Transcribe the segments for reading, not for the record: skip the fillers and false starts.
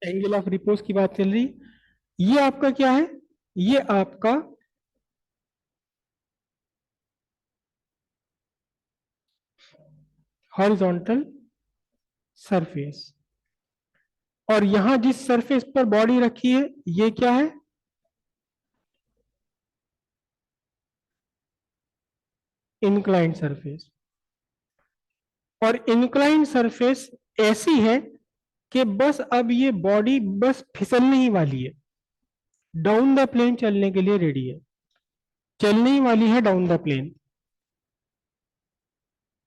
Angle of repose की बात चल रही। ये आपका क्या है? ये आपका हॉरिजॉन्टल सरफेस, और यहां जिस सरफेस पर बॉडी रखी है ये क्या है? Inclined surface. और इंक्लाइंड सरफेस ऐसी है कि बस अब ये बॉडी बस फिसलने ही वाली है, डाउन द प्लेन चलने के लिए रेडी है, चलने ही वाली है डाउन द प्लेन।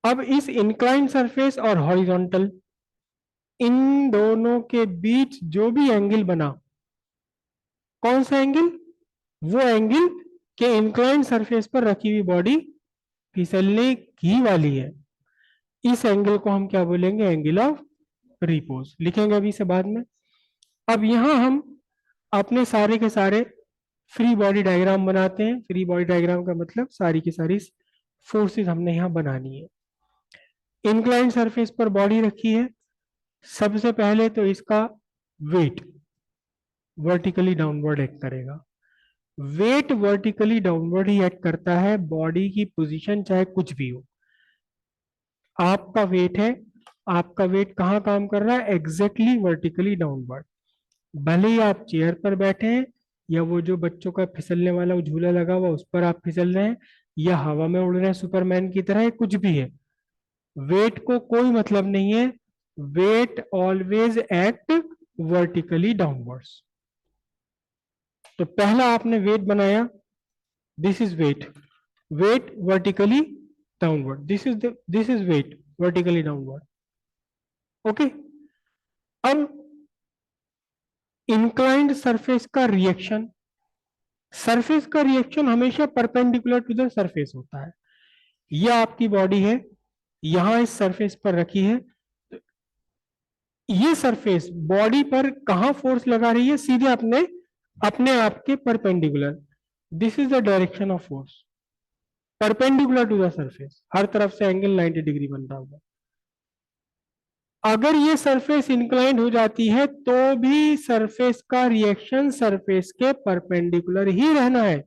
अब इस इंक्लाइंड सरफेस और हॉरिजॉन्टल, इन दोनों के बीच जो भी एंगल बना, कौन सा एंगल? वो एंगल के इंक्लाइंड सरफेस पर रखी हुई बॉडी फिसलने ही वाली है। इस एंगल को हम क्या बोलेंगे? Angle of repose. लिखेंगे अभी से बाद में। अब यहां हम अपने सारे के सारे फ्री बॉडी डायग्राम बनाते हैं। फ्री बॉडी डायग्राम का मतलब सारी की सारी फोर्सेस हमने यहां बनानी है। इंक्लाइंड सरफेस पर बॉडी रखी है। सबसे पहले तो इसका वेट वर्टिकली डाउनवर्ड एक्ट करेगा। वेट वर्टिकली डाउनवर्ड ही एक्ट करता है, बॉडी की पोजीशन चाहे कुछ भी हो। आपका वेट है, आपका वेट कहाँ काम कर रहा है? Exactly vertically downward. भले ही आप चेयर पर बैठे हैं, या वो जो बच्चों का फिसलने वाला वो झूला लगा हुआ उस पर आप फिसल रहे हैं, या हवा में उड़ रहे हैं सुपरमैन की तरह, कुछ भी है, वेट को कोई मतलब नहीं है। Weight always act vertically downwards. तो पहला आपने वेट बनाया, this is weight, weight vertically downward, this is weight vertically downward. Okay. अब इंक्लाइंड सरफेस का रिएक्शन, सरफेस का रिएक्शन हमेशा परपेंडिकुलर टू द सरफेस होता है। यह आपकी बॉडी है, यहां इस सरफेस पर रखी है। ये सरफेस बॉडी पर कहां फोर्स लगा रही है? सीधे अपने अपने आप के perpendicular. This is the direction of force, perpendicular to the surface, हर तरफ से एंगल 90 डिग्री बन रहा होगा। अगर ये सरफेस इंक्लाइंड हो जाती है तो भी सरफेस का रिएक्शन सरफेस के परपेंडिकुलर ही रहना है।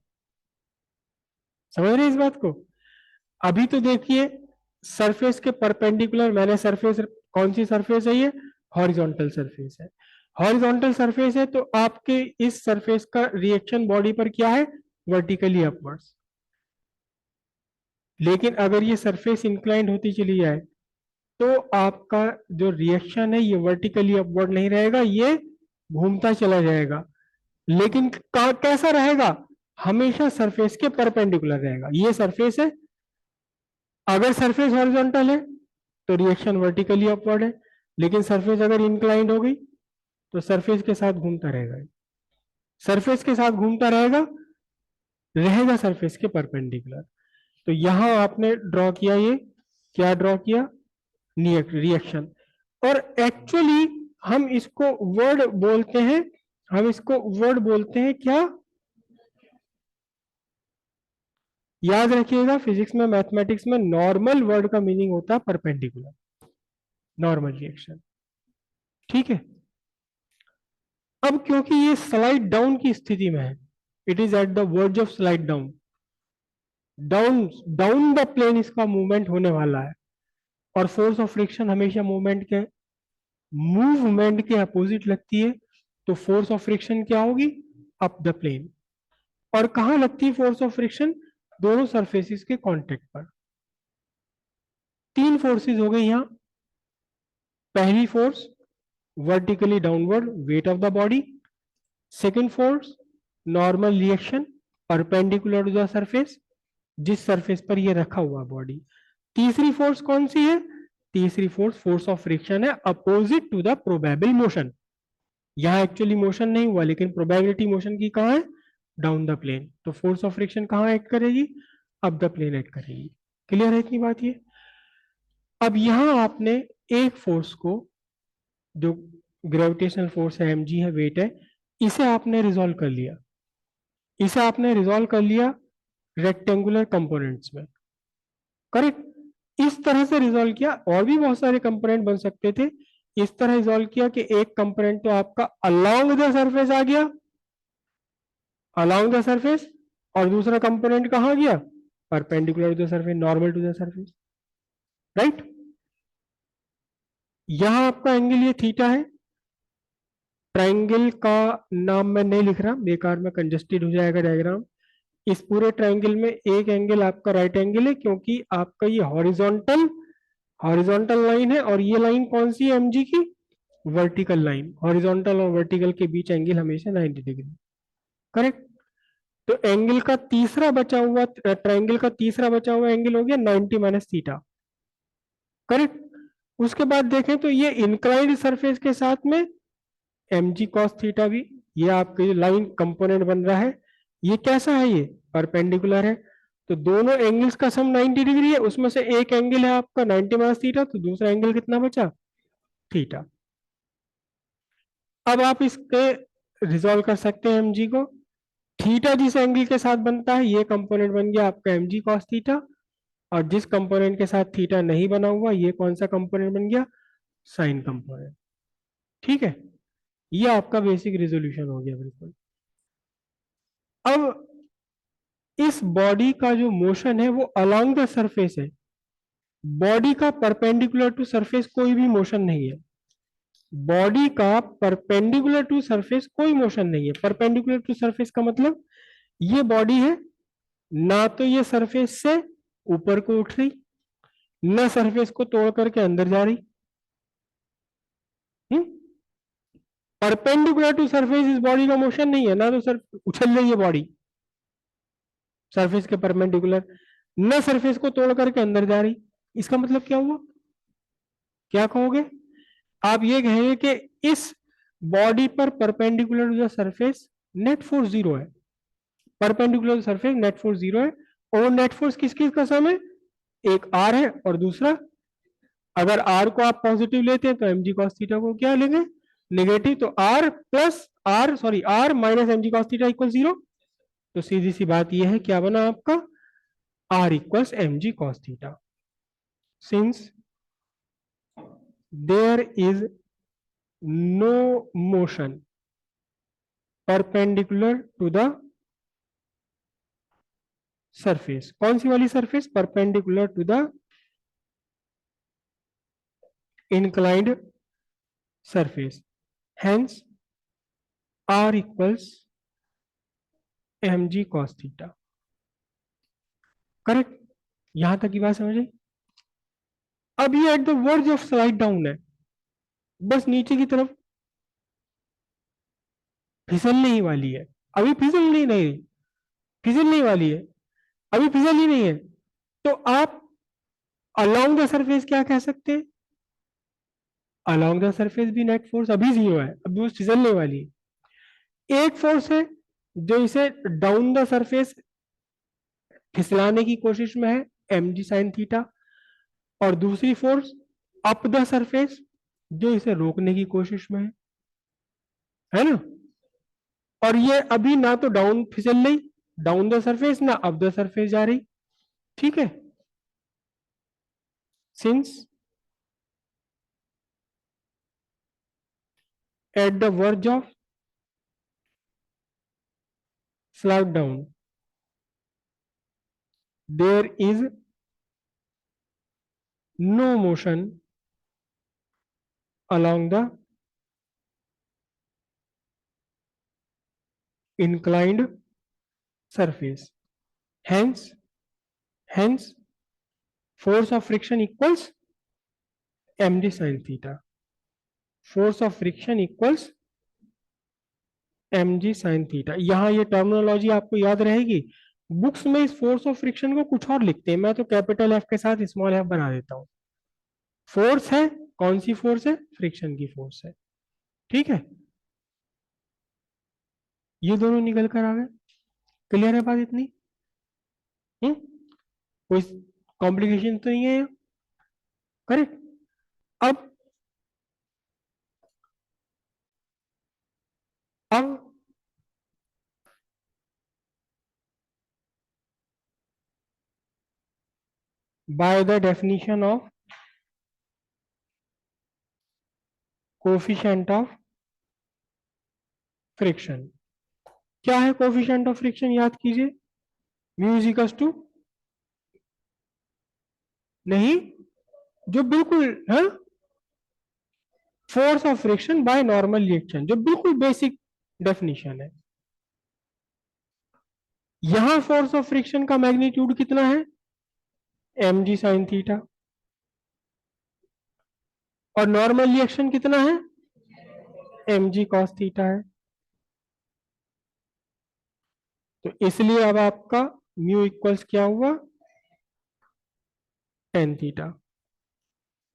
समझ रहे हैं इस बात को? अभी तो देखिए, सरफेस के परपेंडिकुलर, मैंने सरफेस, कौन सी सरफेस है ये? हॉरिजॉन्टल सरफेस है। हॉरिजॉन्टल सरफेस है तो आपके इस सरफेस का रिएक्शन बॉडी पर क्या है? Vertically upwards. लेकिन अगर ये सरफेस इंक्लाइंड होती चली जाए तो आपका जो रिएक्शन है ये वर्टिकली अपवर्ड नहीं रहेगा, ये घूमता चला जाएगा। लेकिन कैसा रहेगा? हमेशा सरफेस के परपेंडिकुलर रहेगा। ये सरफेस है, अगर सरफेस हॉरिजॉन्टल है तो रिएक्शन वर्टिकली अपवर्ड है, लेकिन सरफेस अगर इंक्लाइंड हो गई तो सरफेस के साथ घूमता रहेगा, सरफेस के साथ घूमता रहेगा, रहेगा सरफेस के परपेंडिकुलर। तो यहां आपने ड्रॉ किया, ये क्या ड्रॉ किया? रिएक्शन। और एक्चुअली हम इसको वर्ड बोलते हैं, हम इसको वर्ड बोलते हैं क्या? याद रखिएगा, फिजिक्स में मैथमेटिक्स में नॉर्मल वर्ड का मीनिंग होता है परपेंडिकुलर, नॉर्मल रिएक्शन। ठीक है। अब क्योंकि ये स्लाइड डाउन की स्थिति में है, it is at the verge of slide down, down down the plane इसका मूवमेंट होने वाला है। और फोर्स ऑफ फ्रिक्शन हमेशा मूवमेंट के अपोजिट लगती है। तो फोर्स ऑफ फ्रिक्शन क्या होगी? Up the plane. और कहां लगती है फोर्स ऑफ फ्रिक्शन? दोनों सरफेसिस के कांटेक्ट पर। तीन फोर्सेस हो गई यहां। पहली force vertically downward, weight of the body. Second force normal reaction, perpendicular to the surface, जिस सरफेस पर ये रखा हुआ बॉडी। तीसरी फोर्स कौन सी है? तीसरी फोर्स फोर्स ऑफ फ्रिक्शन है, opposite to the probable motion. यहां एक्चुअली मोशन नहीं हुआ, लेकिन प्रोबेबिलिटी मोशन की कहां है? Down the plane. तो फोर्स ऑफ फ्रिक्शन कहां एक्ट करेगी? अप द प्लेन एक्ट करेगी। क्लियर है इतनी बात? ये अब यहां आपने एक फोर्स को, जो ग्रेविटेशनल फोर्स है, mg है, वेट है, इसे आपने रिजॉल्व कर लिया, इसे आपने रिजॉल्व कर लिया रेक्टेंगुलर कंपोनेंट्स में। करेक्ट। इस तरह से रिजॉल्व किया। और भी बहुत सारे कंपोनेंट बन सकते थे, इस तरह रिजॉल्व किया कि एक कंपोनेंट तो आपका अलोंग द सरफेस आ गया, अलोंग द सरफेस, और दूसरा कंपोनेंट कहां गया, perpendicular to the surface, normal to the surface, right. यहां आपका एंगल ये थीटा है। ट्राइंगल का नाम मैं नहीं लिख रहा, बेकार में कंजस्टेड हो जाएगा डायग्राम। इस पूरे ट्राइंगल में एक एंगल आपका राइट एंगल है, क्योंकि आपका ये हॉरिजॉन्टल हॉरिजॉन्टल लाइन है, और ये लाइन कौन सी है एमजी की, वर्टिकल लाइन। हॉरिजॉन्टल और वर्टिकल के बीच एंगल हमेशा 90 डिग्री, करेक्ट। तो एंगल का तीसरा बचा हुआ, ट्राइंगल का तीसरा बचा हुआ एंगल हो गया 90 माइनस थीटा, करेक्ट। उसके बाद देखें तो ये इंक्लाइंड सरफेस के साथ में एम जी कॉस थीटा भी, ये आपके लाइन कंपोनेंट बन रहा है। ये कैसा है, ये परपेंडिकुलर है। तो दोनों एंगल्स का सम 90 डिग्री है, उसमें से एक एंगल है आपका 90 माइनस थीटा, तो दूसरा एंगल कितना बचा, थीटा। अब आप इसके रिजॉल्व कर सकते हैं एमजी को। थीटा जिस एंगल के साथ बनता है, ये कंपोनेंट बन गया आपका एम जी कॉस थीटा, और जिस कंपोनेंट के साथ थीटा नहीं बना हुआ, ये कौन सा कंपोनेंट बन गया, साइन कंपोनेंट, ठीक है। ये आपका बेसिक रेजोल्यूशन हो गया बिल्कुल। अब इस बॉडी का जो मोशन है वो अलोंग द सरफेस है। बॉडी का परपेंडिकुलर टू सरफेस कोई भी मोशन नहीं है। बॉडी का परपेंडिकुलर टू सरफेस कोई मोशन नहीं है। परपेंडिकुलर टू सरफेस का मतलब, ये बॉडी है, ना तो ये सरफेस से ऊपर को उठ रही, ना सरफेस को तोड़ करके अंदर जा रही। परपेंडिकुलर टू सरफेस इस बॉडी का मोशन नहीं है, ना तो सर उछल रही है बॉडी सरफेस के परपेंडिकुलर, ना सरफेस को तोड़ करके अंदर जा रही। इसका मतलब क्या हुआ, क्या कहोगे आप, ये कहेंगे कि इस बॉडी पर perpendicular to the surface net force zero है। Perpendicular surface net force zero है, और नेट फोर्स किस किस का सम है, एक आर है और दूसरा, अगर आर को आप पॉजिटिव लेते हैं तो एम जी कॉस थीटा को क्या लेंगे, नेगेटिव। तो R plus R, sorry R minus M G cos theta equal zero. तो सीधी सी बात यह है, क्या बना आपका, R equals M G cos theta. Since there is no motion perpendicular to the surface, कौन सी वाली surface, perpendicular to the inclined surface, hence r equals mg cos theta, correct. यहां तक की बात समझे। अब ये at the verge of slide down है, बस नीचे की तरफ फिसलने ही वाली है। अभी फिसल नहीं, फिसलने वाली है, अभी फिसल ही नहीं है। तो आप अलोंग द सरफेस क्या कह सकते हैं, अलोंग द सरफेस भी नेट फोर्स अभी जीरो है, अभी वो फिसलने वाली है। एक फोर्स है जो इसे डाउन द सरफेस फिसलाने की कोशिश में है, एम जी साइन थीटा, और दूसरी फोर्स अप द सरफेस जो इसे रोकने की कोशिश में है ना। और ये अभी ना तो डाउन फिसल रही, डाउन द सरफेस, ना अप द सरफेस जा रही, ठीक है। Since at the verge of slide down there is no motion along the inclined surface, hence force of friction equals mg sin theta, force of friction equals mg sin theta। यहां ये terminology आपको याद रहेगी। Books में इस force of friction को कुछ और लिखते हैं, मैं तो कैपिटल एफ के साथ स्मॉल एफ बना देता हूं। फोर्स है, कौन सी फोर्स है, फ्रिक्शन की फोर्स है, ठीक है। ये दोनों निकल कर आ गए, क्लियर है बात इतनी। हम्म कोई कॉम्प्लिकेशन तो नहीं है, करेक्ट। अब अब by the definition of coefficient of friction. क्या है कोफिशिएंट ऑफ फ्रिक्शन? याद कीजिए, म्यू इज इक्वल टू, नहीं, जो बिल्कुल है, force of friction by normal reaction, जो बिल्कुल बेसिक डेफिनेशन है। यहां फोर्स ऑफ फ्रिक्शन का मैग्नीट्यूड कितना है? M G sine theta. और नॉर्मल रिएक्शन कितना है? एम जी कॉस थीटा है। तो इसलिए अब आपका म्यू इक्वल्स क्या हुआ? Tan theta.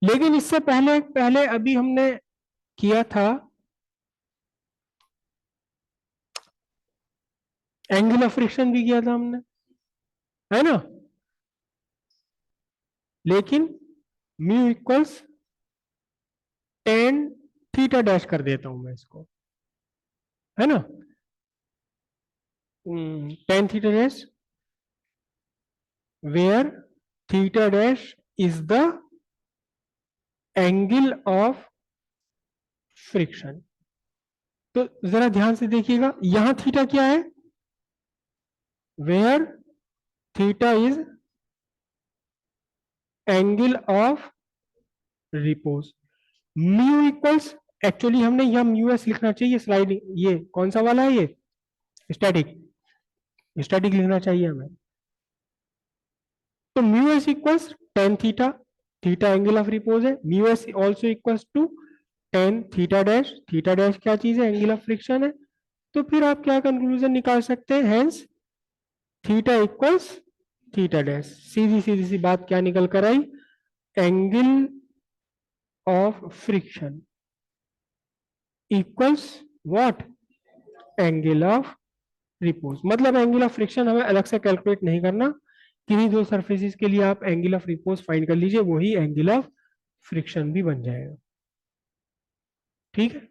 लेकिन इससे पहले पहले अभी हमने किया था एंगल ऑफ फ्रिक्शन भी किया था हमने, है ना? लेकिन mu equals tan theta dash कर देता हूं मैं इसको, है ना? Tan theta dash, where theta dash is the angle of friction. तो जरा ध्यान से देखिएगा, यहां थीटा क्या है? Where theta is angle of repose. Mu equals, actually हमने यह म्यू एस लिखना चाहिए, स्लाइड ये कौन सा वाला है? ये स्टैटिक, स्टैटिक लिखना चाहिए हमें। तो mu S equals tan theta, theta angle of repose है, mu S also equals to tan theta dash, theta dash क्या चीज है? एंगल ऑफ फ्रिक्शन है। तो फिर आप क्या कंक्लूजन निकाल सकते हैं? Hence theta equals theta dash. सीधी सीधी सी बात क्या निकल कर आई? Angle of friction equals what? Angle of repose. मतलब एंगल ऑफ फ्रिक्शन हमें अलग से कैलकुलेट नहीं करना, किन्हीं दो सरफेसेस के लिए आप एंगल ऑफ रिपोज फाइंड कर लीजिए, वही एंगल ऑफ फ्रिक्शन भी बन जाएगा। ठीक है।